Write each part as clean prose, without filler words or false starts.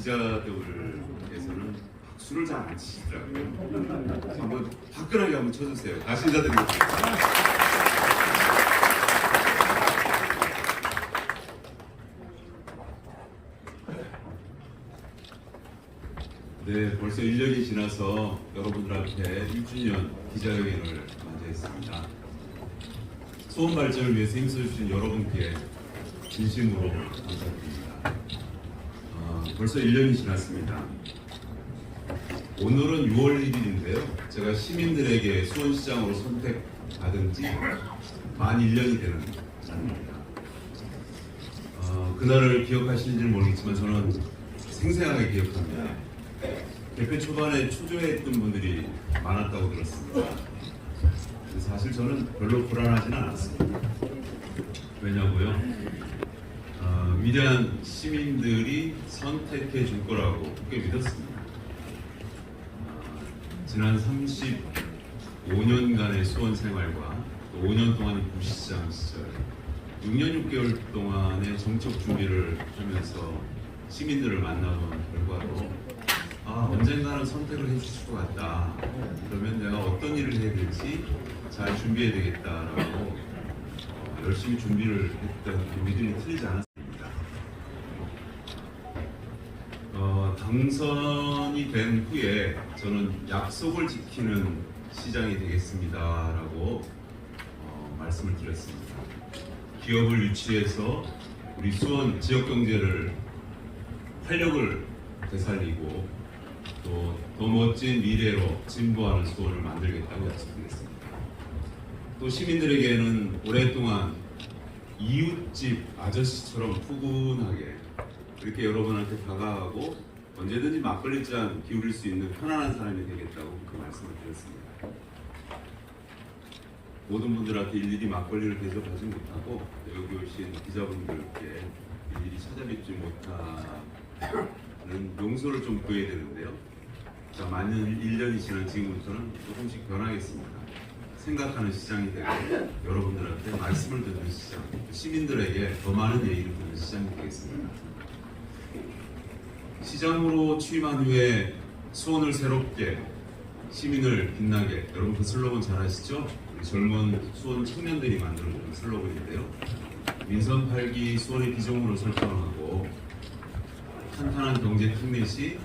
기자들께서는 박수를 잘 안 치시더라고요. 한번 화끈하게 한번 쳐주세요. 다시 인사드리겠습니다. 네, 벌써 1년이 지나서 여러분들 앞에 1주년 기자회견을 맞이했습니다. 수원 발전을 위해서 힘써주신 여러분께 진심으로 감사드립니다. 벌써 1년이 지났습니다. 오늘은 6월 1일인데요. 제가 시민들에게 수원시장으로 선택받은 지 만 1년이 되는 날입니다. 그날을 기억하시는지는 모르겠지만 저는 생생하게 기억합니다. 개표 초반에 초조해했던 분들이 많았다고 들었습니다. 사실 저는 별로 불안하지는 않았습니다. 왜냐고요? 위대한 시민들이 선택해 줄 거라고 꽤 믿었습니다. 지난 35년간의 수원 생활과 또 5년 동안의 부시장 시절, 6년 6개월 동안의 정책 준비를 하면서 시민들을 만나본 결과로 언젠가는 선택을 해주실 것 같다. 그러면 내가 어떤 일을 해야 될지 잘 준비해야 되겠다라고 열심히 준비를 했던 그 믿음이 틀리지 않았습니다. 당선이 된 후에 저는 약속을 지키는 시장이 되겠습니다라고 말씀을 드렸습니다. 기업을 유치해서 우리 수원 지역 경제를 활력을 되살리고 또 더 멋진 미래로 진보하는 수원을 만들겠다고 약속드렸습니다. 또 시민들에게는 오랫동안 이웃집 아저씨처럼 푸근하게 이렇게 여러분한테 다가가고 언제든지 막걸리잔 기울일 수 있는 편안한 사람이 되겠다고 그 말씀을 드렸습니다. 모든 분들한테 일일이 막걸리를 대접하지 못하고 여기 오신 기자분들께 일일이 찾아뵙지 못하는 용서를 좀 구해야 되는데요. 자, 만 1년이 지난 지금부터는 조금씩 변하겠습니다. 생각하는 시장이 되고 여러분들한테 말씀을 듣는 시장, 시민들에게 더 많은 얘기를 듣는 시장이 되겠습니다. 시장으로 취임한 후에 수원을 새롭게, 시민을 빛나게, 여러분 그 슬로건 잘 아시죠? 우리 젊은 수원 청년들이 만들어준 슬로건인데요. 민선 8기 수원의 비전으로 설정하고 탄탄한 경제 특례시,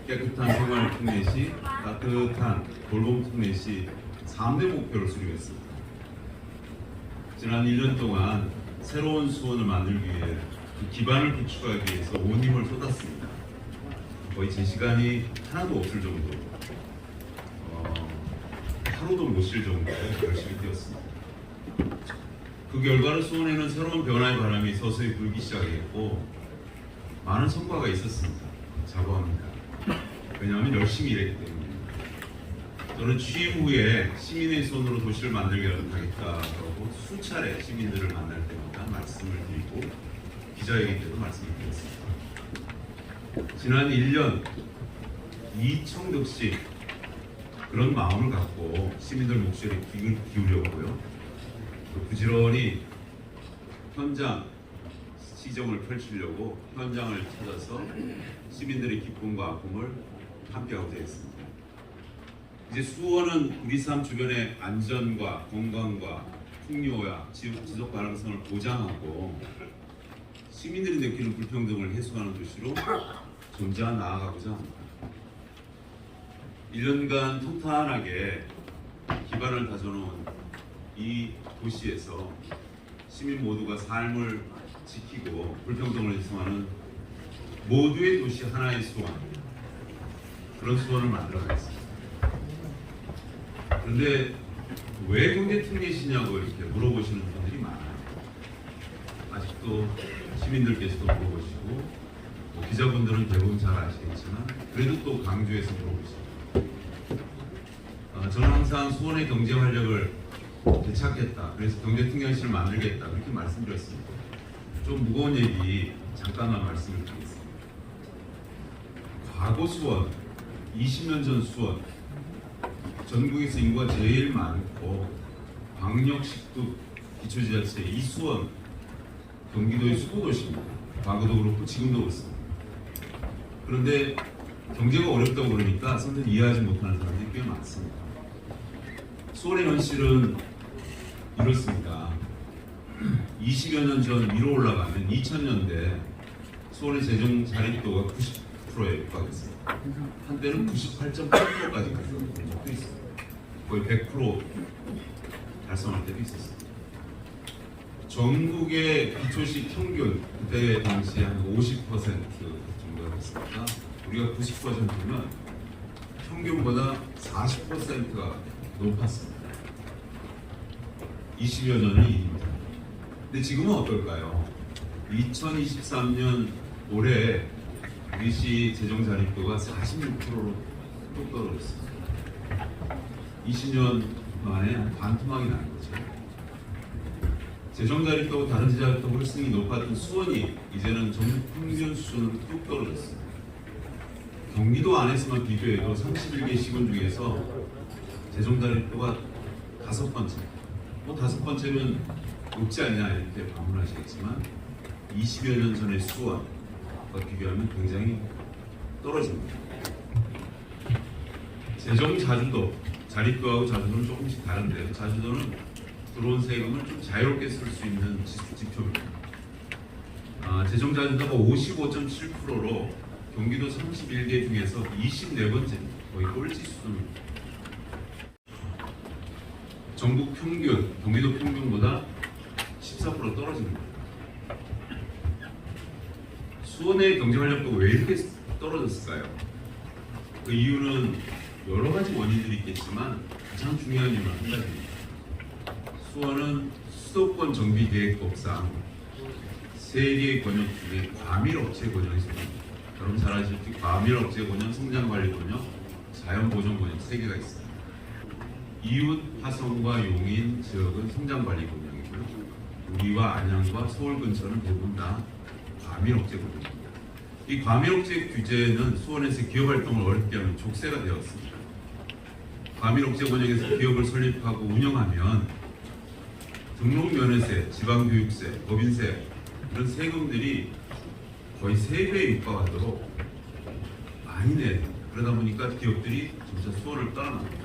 깨끗한 생활 특례시, 따뜻한 돌봄 특례시 3대 목표를 수립했습니다. 지난 1년 동안 새로운 수원을 만들기 위해 그 기반을 구축하기 위해서 온 힘을 쏟았습니다. 거의 제 시간이 하나도 없을 정도로 하루도 못 쉴 정도로 열심히 뛰었습니다. 그 결과로 수원에는 새로운 변화의 바람이 서서히 불기 시작했고 많은 성과가 있었습니다. 자부합니다. 왜냐하면 열심히 일했기 때문입니다. 저는 취임 후에 시민의 손으로 도시를 만들게 하겠다고 수차례 시민들을 만날 때마다 말씀을 드리고 기자회견 때도 말씀을 드렸습니다. 지난 1년 이청득 씨 그런 마음을 갖고 시민들 목소리에 귀를 기울였고요. 또 부지런히 현장 시정을 펼치려고 현장을 찾아서 시민들의 기쁨과 아픔을 함께하고자 했습니다. 이제 수원은 우리 삶 주변의 안전과 건강과 풍요와 지속 가능성을 보장하고 시민들이 느끼는 불평등을 해소하는 도시로 점차 나아가고자 합니다. 1년간 통탄하게 기반을 다져놓은 이 도시에서 시민 모두가 삶을 지키고 불평등을 해소하는 모두의 도시 하나의 수원, 그런 수원을 만들어가겠습니다. 그런데 왜 경제 특례시냐고 이렇게 물어보시는 분들이 많아요. 아직도 시민들께서도 물어보시고 기자분들은 대부분 잘 아시겠지만 그래도 또 강조해서 물어보시고 저는 항상 수원의 경제 활력을 되찾겠다, 그래서 경제 특례시를 만들겠다 그렇게 말씀드렸습니다. 좀 무거운 얘기 잠깐만 말씀을 드리겠습니다. 과거 수원, 20년 전 수원, 전국에서 인구가 제일 많고 광역 10급 기초지자체 이수원, 경기도의 수도도시입니다. 과거도 그렇고 지금도 그렇습니다. 그런데 경제가 어렵다고 그러니까 선뜻 이해하지 못하는 사람들이 꽤 많습니다. 수원의 현실은 이렇습니다. 20여 년 전 위로 올라가면 2000년대 수원의 재정 자립도가 90%에 육박했습니다. 한때는 98.8%까지 갔던 적도 있어요. 거의 100% 달성할 때도 있었어요. 전국의 기초시 평균 그때 당시 한 50% 정도가 됐으니까 우리가 90%면 평균보다 40%가 높았습니다. 20여 년의 일입니다. 근데 지금은 어떨까요? 2023년 올해 우리 시 재정 자립도가 46%로 뚝 떨어졌습니다. 20년 만에 한 반토막이 난 거죠. 재정 자립도고 다른 지자체보다 훨씬 높았던 수원이 이제는 전국 평균 수준으로 뚝 떨어졌습니다. 경기도 안에서만 비교해도 31개 시군 중에서 재정 자립도가 5번째. 뭐 5번째면 높지 않냐 이렇게 반문하시겠지만 20여 년 전의 수원과 비교하면 굉장히 떨어집니다. 재정 자주도, 자립도하고 자주도는 조금씩 다른데요. 자주도는 들어온 세금을 좀 자유롭게 쓸 수 있는 지표입니다. 재정 자주도가 55.7%로 경기도 31개 중에서 24번째, 거의 꼴찌 수준입니다. 전국 평균, 경기도 평균보다 14% 떨어집니다. 수원의 경제활력도가 왜 이렇게 떨어졌을까요? 그 이유는 여러 가지 원인들이 있겠지만 가장 중요한 이유는 한 가지입니다. 수원은 수도권 정비계획법상 3개의 권역 중에 과밀업체 권역이 있습니다. 여러분 잘 아시겠지? 과밀업체 권역, 성장관리 권역, 자연보전 권역 3개가 있습니다. 이웃 화성과 용인 지역은 성장관리 권역이고요. 우리와 안양과 서울 근처는 대부분 다 과밀업체 권역입니다. 이 과밀업체 규제는 수원에서 기업활동을 어렵게 하는 족쇄가 되었습니다. 과밀업체 권역에서 기업을 설립하고 운영하면 등록면허세, 지방교육세, 법인세 이런 세금들이 거의 3배에 육박하도록 많이 내요. 그러다 보니까 기업들이 점차 수원을 떠나갑니다.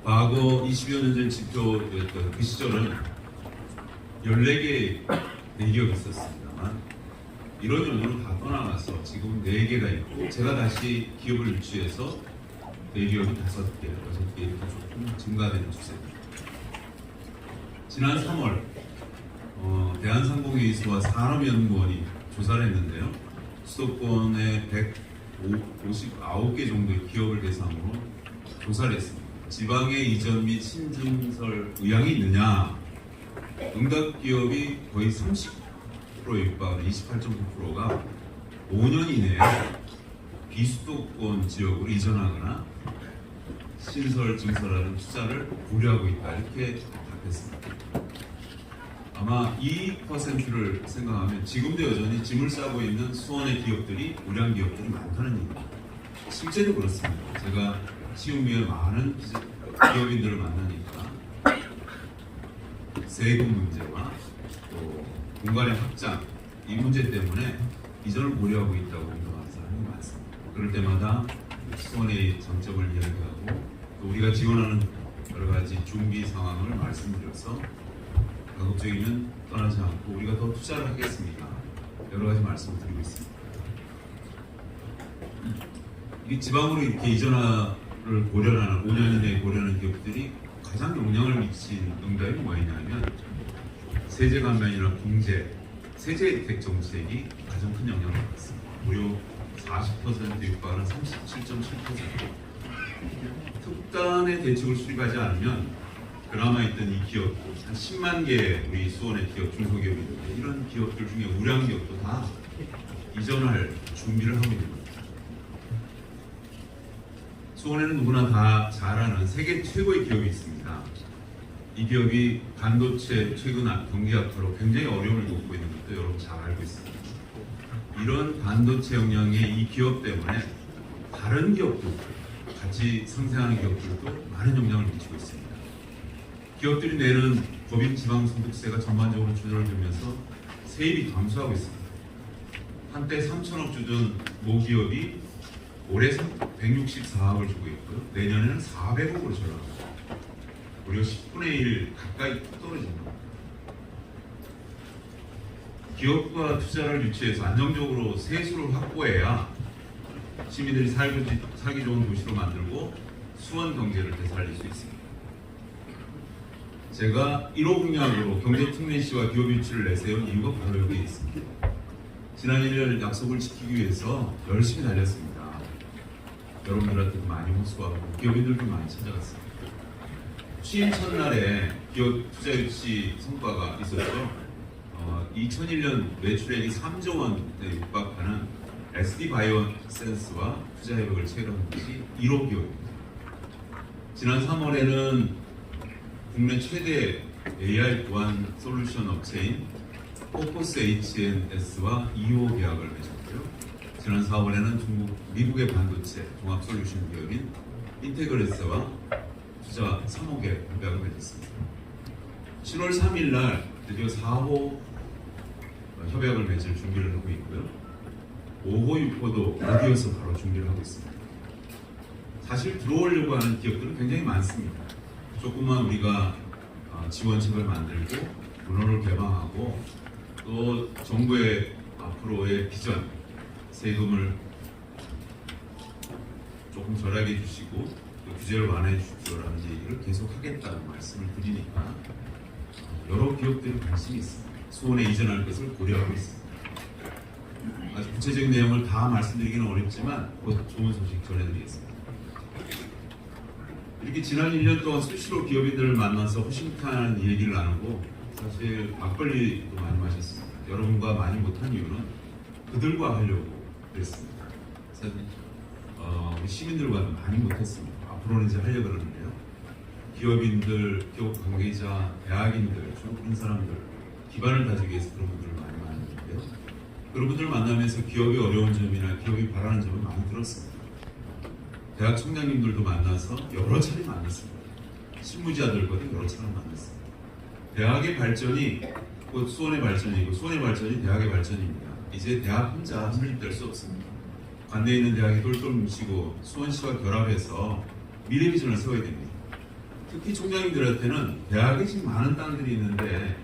과거 20여 년 전 지표였던 그 시절은 14개의 대기업이 있었습니다만 이런 연으로 다 떠나가서 지금 4개가 있고 제가 다시 기업을 유치해서 대기업이 5개, 6개 이렇게 조금 증가되는 추세입니다. 지난 3월 대한상공회의소와 산업연구원이 조사를 했는데요. 수도권의 159개 정도의 기업을 대상으로 조사를 했습니다. 지방에 이전 및 신증설 의향이 있느냐? 응답 기업이 거의 30%에 육박하는 28.9%가 5년 이내에 비수도권 지역으로 이전하거나 신설, 증설하는 투자를 고려하고 있다 이렇게 답했습니다. 아마 2%를 생각하면 지금도 여전히 짐을 싸고 있는 수원의 기업들이 우량 기업들이 많다는 얘기입니다. 실제로 그렇습니다. 제가 시흥위에 많은 기업인들을 만나니까 세금 문제와 또 공간의 확장 이 문제 때문에 이전을 고려하고 있다고 생각하는 사람이 많습니다. 그럴 때마다 수원의 장점을 이야기하고 또 우리가 지원하는 여러 가지 준비 상황을 말씀드려서 가급적이면 떠나지 않고 우리가 더 투자를 하겠습니다. 여러 가지 말씀을 드리고 있습니다. 이 지방으로 이렇게 이전을 고려하는 5년 이내에 고려하는 기업들이 가장 영향을 미친 응답이 뭐였냐면 세제 감면이나 공제, 세제 혜택 정책이 가장 큰 영향을 받았습니다. 무려 40% 육박하는 37.7%. 특단의 대책을 수립하지 않으면 그나마 있던 이 기업, 한 10만 개 우리 수원의 기업, 중소기업이 있는데 이런 기업들 중에 우량 기업도 다 이전할 준비를 하고 있는 겁니다. 수원에는 누구나 다 잘 아는 세계 최고의 기업이 있습니다. 이 기업이 반도체 최근 경기 악화로 굉장히 어려움을 겪고 있는 것도 여러분 잘 알고 있습니다. 이런 반도체 영향의 이 기업 때문에 다른 기업도 같이 상생하는 기업들도 많은 영향을 미치고 있습니다. 기업들이 내는 법인 지방소득세가 전반적으로 조절되면서 세입이 감소하고 있습니다. 한때 3천억 주던 모기업이 올해 164억을 주고 있고요. 내년에는 400억으로 전락합니다. 무려 10분의 1 가까이 떨어집니다. 기업과 투자를 유치해서 안정적으로 세수를 확보해야 시민들이 살기 좋은 도시로 만들고 수원 경제를 되살릴 수 있습니다. 제가 1호 공약으로 경제특례시와 기업 유치를 내세운 이유가 바로 여기에 있습니다. 지난 1년 약속을 지키기 위해서 열심히 달렸습니다. 여러분들한테도 많이 호소하고 기업인들도 많이 찾아갔습니다. 취임 첫날에 기업 투자 유치 성과가 있었죠. 2001년 매출액이 3조 원에 육박하는 SD 바이오센스와 투자 협약을 체결한 것이 1호 기업입니다. 지난 3월에는 국내 최대 AI 보안 솔루션 업체인 포커스 HNS와 2호 계약을 맺었고요. 지난 4월에는 미국의 반도체 종합 솔루션 기업인 인테그레스와 투자 3억 협약을 맺었습니다. 7월 3일 날 드디어 4호 협약을 맺을 준비를 하고 있고요. 5호, 6호도 곧이어서 바로 준비를 하고 있습니다. 사실 들어오려고 하는 기업들은 굉장히 많습니다. 조금만 우리가 지원책을 만들고 문호를 개방하고 또 정부의 앞으로의 비전, 세금을 조금 절약해 주시고 또 규제를 완화해 주십시오라는 얘기를 계속 하겠다는 말씀을 드리니까 여러 기업들이 관심이 있습니다. 수원에 이전할 것을 고려하고 있습니다. 아주 구체적인 내용을 다 말씀드리기는 어렵지만 곧 좋은 소식 전해드리겠습니다. 이렇게 지난 1년 동안 수시로 기업인들을 만나서 허심탄회한 얘기를 나누고 사실 막걸리도 많이 마셨습니다. 여러분과 많이 못한 이유는 그들과 하려고 그랬습니다. 사실 우리 시민들과도 많이 못했습니다. 앞으로는 이제 하려고 그러는데요. 기업인들, 기업 관계자, 대학인들, 그런 사람들 기반을 다지기 위해서 그런 분들을 많이 만났는데요. 그런 분들을 만나면서 기업의 어려운 점이나 기업이 바라는 점을 많이 들었습니다. 대학 총장님들도 만나서 여러 차례 만났습니다. 실무자들과도 여러 차례 만났습니다. 대학의 발전이 곧 수원의 발전이고 수원의 발전이 대학의 발전입니다. 이제 대학 혼자 설립될 수 없습니다. 관내에 있는 대학이 똘똘 뭉치고 수원시와 결합해서 미래 비전을 세워야 됩니다. 특히 총장님들한테는 대학에 지금 많은 땅들이 있는데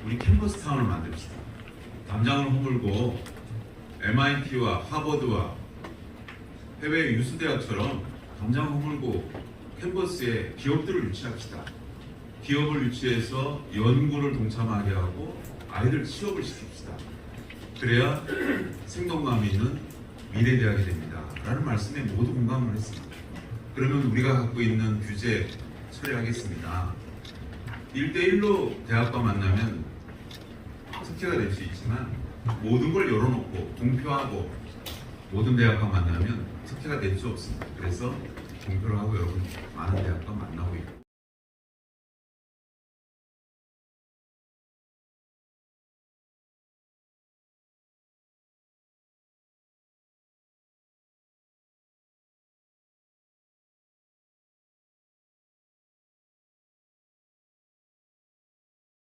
우리 캠퍼스 타운을 만듭시다. 담장을 허물고 MIT와 하버드와 해외 유수대학처럼 담장 허물고 캠퍼스에 기업들을 유치합시다. 기업을 유치해서 연구를 동참하게 하고 아이들 취업을 시킵시다. 그래야 생동감 있는 미래대학이 됩니다. 라는 말씀에 모두 공감을 했습니다. 그러면 우리가 갖고 있는 규제 처리하겠습니다. 1대1로 대학과 만나면 특혜가 될 수 있지만 모든 걸 열어놓고 공표하고 모든 대학과 만나면 특혜가 될 수 없습니다. 그래서 공표를 하고 여러분 많은 대학과 만나고 있고